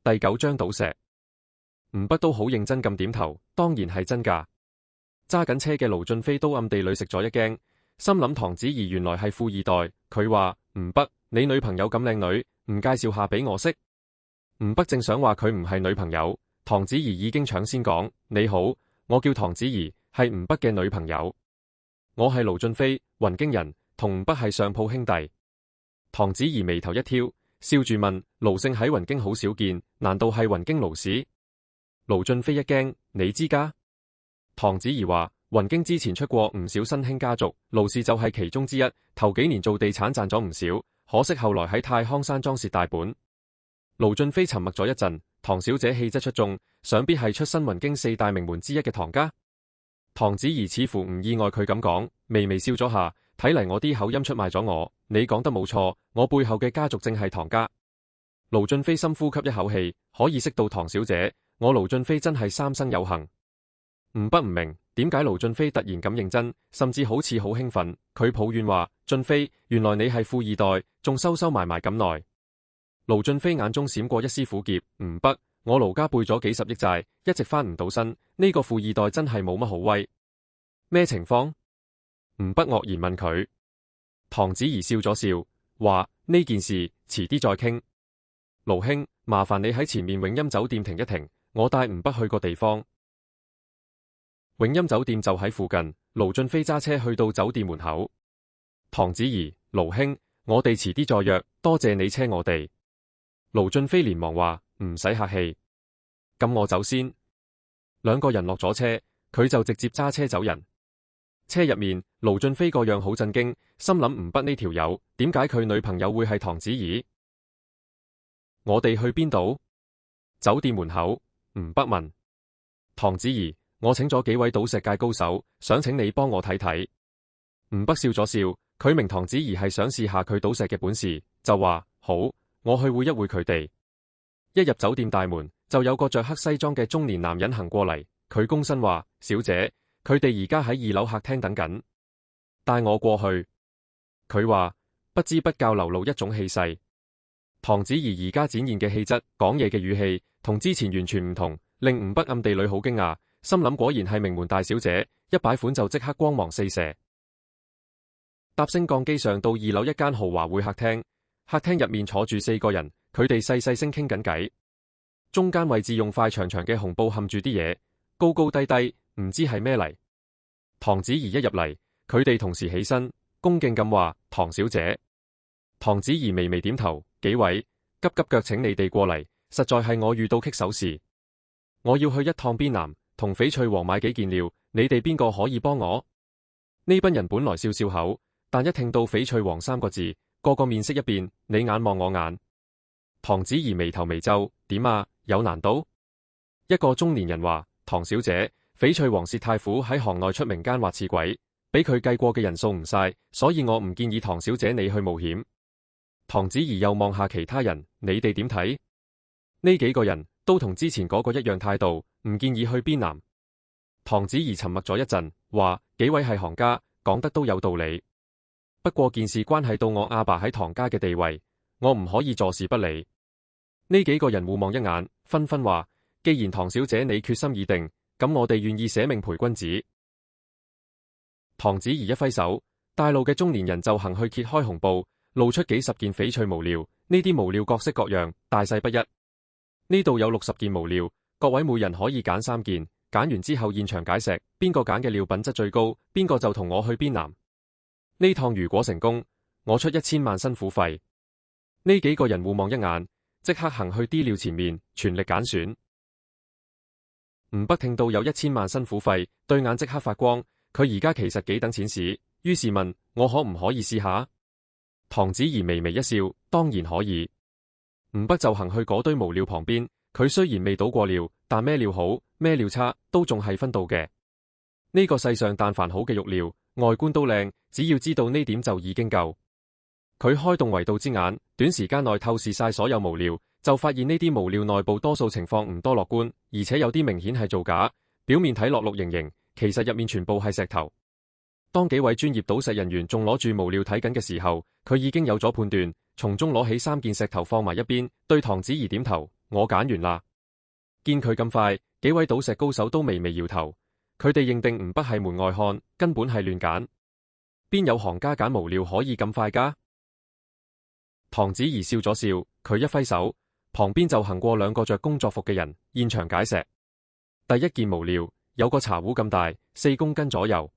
第9章賭石。吳北都好認真咁點頭，當然係真㗎。揸緊車嘅盧俊飛都暗地裏食咗一驚，心諗唐子怡原來係富二代。佢話：吳北，你女朋友咁靚女，唔介紹下俾我識？吳北正想話佢唔係女朋友，唐子怡已經搶先講：你好，我叫唐子怡，係吳北嘅女朋友。我係盧俊飛，雲京人，同吳北係上鋪兄弟。唐子怡眉頭一挑，笑住問：盧姓喺雲京好少見，難道係雲京盧氏？盧俊飛一驚：你知㗎？唐子怡話：雲京之前出過唔少新興家族，盧氏就係其中之一。頭幾年做地產賺咗唔少，可惜後來喺太康山莊蝕大本。盧俊飛沉默咗一陣，唐小姐氣質出眾，想必係出身雲京4大名門之一嘅唐家。唐子怡似乎唔意外佢咁講，微微笑咗下，睇嚟我啲口音出賣咗我。你講得冇錯，我背後嘅家族正係唐家。盧俊飛深呼吸一口氣，可以識到唐小姐，我盧俊飛真係三生有幸。吳北唔明點解盧俊飛突然咁認真，甚至好似好興奮。佢抱怨話：俊飛，原來你係富二代，仲收收埋埋咁耐。盧俊飛眼中閃過一絲苦澀。吳北，我盧家背咗幾十億債，一直翻唔到身，呢個富二代真係冇乜好威。咩情況？吳北愕然問佢。唐子怡笑咗笑，話：呢件事遲啲再傾。盧兄，麻煩你喺前面永鑫酒店停一停，我帶吳北去個地方。永鑫酒店就喺附近，盧俊飛揸車去到酒店門口。唐子怡：盧兄，我哋遲啲再約，多謝你車我哋。盧俊飛連忙話：唔使客氣，咁我走先。兩個人落咗車，佢就直接揸車走人。車入面，盧俊飛個樣好震驚，心諗吳北呢條友，點解佢女朋友會係唐子怡？我哋去邊度？酒店門口。吳北問。唐子怡：我請咗幾位賭石界高手，想請你幫我睇睇。吳北笑咗笑，佢明唐子怡係想試下佢賭石嘅本事，就話：好，我去會一會佢哋。一入酒店大門，就有個着黑西裝嘅中年男人行過嚟，佢躬身話：小姐，佢哋而家喺2樓客廳等緊，帶我過去。佢話不知不覺流露一種氣勢。唐子怡而家展現嘅氣質，講嘢嘅語氣，同之前完全唔同，令吳北暗地裏好驚訝，心諗果然係名門大小姐，一擺款就即刻光芒四射。搭升降機上到2樓一間豪華會客廳，客廳入面坐住4個人，佢哋細細聲傾緊偈。中間位置用塊長長嘅紅布冚住啲嘢，高高低低，唔知係咩嚟。唐子怡一入嚟，佢哋同時起身，恭敬咁話：唐小姐。唐子怡微微點頭：幾位，急急腳請你哋過嚟，實在係我遇到棘手事，我要去一趟邊南，同翡翠王買幾件料，你哋邊個可以幫我？呢班人本來笑笑口，但一聽到翡翠王3個字，個個面色一變，你眼望我眼。唐子怡眉頭微皺：點啊？有難度？一個中年人話：唐小姐，翡翠王薛太虎喺行內出名奸猾似鬼，俾佢計過嘅人數唔晒，所以我唔建議唐小姐你去冒險。唐子怡又望下其他人，你哋點睇？呢幾個人都同之前嗰個一樣態度，唔建議去邊南。唐子怡沉默咗一陣，話：幾位係行家，講得都有道理。不過件事關係到我阿爸喺唐家嘅地位，我唔可以坐視不理。呢幾個人互望一眼，紛紛話：既然唐小姐你決心已定，咁我哋願意捨命陪君子。唐子怡一揮手，帶路嘅中年人就行去揭開紅布，露出幾十件翡翠毛料，呢啲毛料各式各樣，大細不一。呢度有60件毛料，各位每人可以揀3件，揀完之後現場解石，邊個揀嘅料品質最高，邊個就同我去邊南。呢趟如果成功，我出1000萬辛苦費。呢幾個人互望一眼，即刻行去啲料前面，全力揀選。吳北聽到有1000萬辛苦費，對眼即刻發光。佢而家其實幾等錢使，於是問：我可唔可以試下？唐子怡微微一笑：當然可以。吳北就行去嗰堆毛料旁邊，佢雖然未倒過料，但咩料好咩料差都仲係分到嘅。呢個世上但凡好嘅玉料，外觀都靚，只要知道呢點就已經夠。佢開動維度之眼，短時間內透視晒所有毛料，就發現呢啲毛料內部多數情況唔多樂觀，而且有啲明顯係造假，表面睇落綠瑩瑩，其實入面全部係石頭。當幾位專業賭石人員仲攞住毛料睇緊嘅時候，佢已經有咗判斷，從中攞起3件石頭放埋一邊，對唐子怡點頭：我揀完啦。見佢咁快，幾位賭石高手都微微搖頭，佢哋認定吳北係門外漢，根本係亂揀。邊有行家揀無料可以咁快㗎？唐子怡笑咗笑，佢一揮手，旁邊就行過兩個着工作服嘅人，現場解石。第一件無料，有個茶壺咁大，4公斤左右。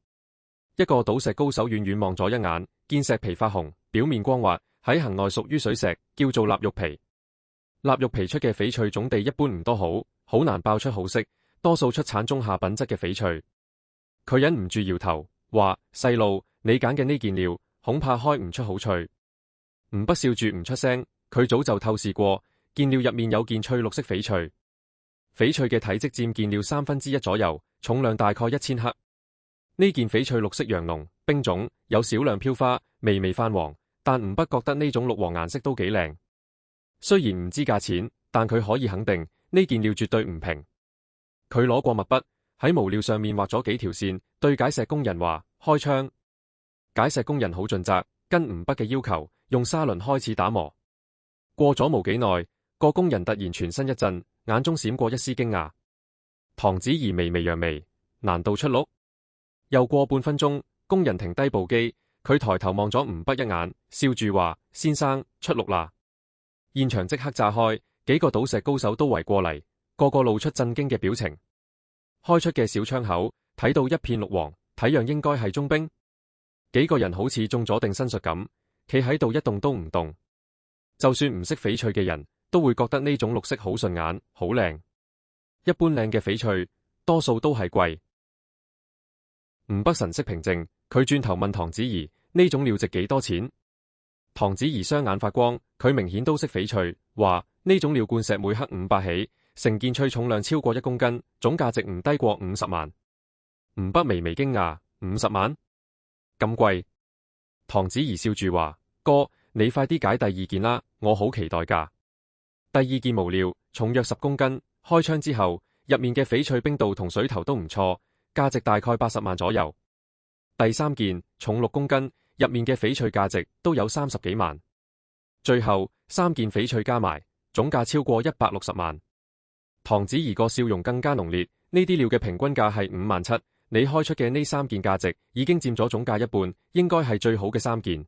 一個賭石高手遠遠望咗一眼，見石皮發紅，表面光滑，喺行內屬於水石，叫做臘肉皮。臘肉皮出嘅翡翠種地一般唔多好難爆出好色，多數出產中下品質嘅翡翠。佢忍唔住搖頭，話：細路，你揀嘅呢件料，恐怕開唔出好翠。吳北笑住唔出聲，佢早就透視過，件料入面有件翠綠色翡翠。翡翠嘅體積佔件料1/3左右，重量大概1000克。呢件翡翠綠色羊絨冰種，有少量飄花，微微泛黃，但吳北覺得呢種綠黃顏色都幾靚。雖然唔知價錢，但佢可以肯定呢件料絕對唔平。佢攞過墨筆喺無料上面畫咗幾條線，對解石工人話：開槍。解石工人好盡責，跟吳北嘅要求，用砂輪開始打磨。過咗冇幾耐，個工人突然全身一震，眼中閃過一絲驚訝。唐子怡微微揚眉：難道出鹿？又過半分鐘，工人停低部機，佢抬頭望咗吳北一眼，笑住話：先生，出鹿啦！現場即刻炸開，幾個賭石高手都圍過嚟，個個露出震驚嘅表情。開出嘅小窗口睇到一片綠黃，睇樣應該係中兵。幾個人好似中咗定身術咁，企喺度一動都唔動。就算唔識翡翠嘅人都會覺得呢種綠色好順眼，好靚。一般靚嘅翡翠多數都係貴。吳北神色平靜，佢轉頭問唐子怡：呢種料值幾多錢？唐子怡雙眼發光，佢明顯都識翡翠，話呢種料灌石每克500起，成件翠重量超過1公斤，總價值唔低過50萬。吳北微微驚訝：50萬？咁貴？唐子怡笑住話：哥，你快啲解第二件啦，我好期待㗎。第二件無料，重約10公斤，開槍之後，入面嘅翡翠冰度同水頭都唔錯，價值大概80萬左右。第三件重6公斤，入面嘅翡翠價值都有30幾萬。最後3件翡翠加埋，總價超過160萬。唐子怡個笑容更加濃烈，呢啲料嘅平均價係5萬7，你開出嘅呢3件價值已經佔咗總價一半，應該係最好嘅3件。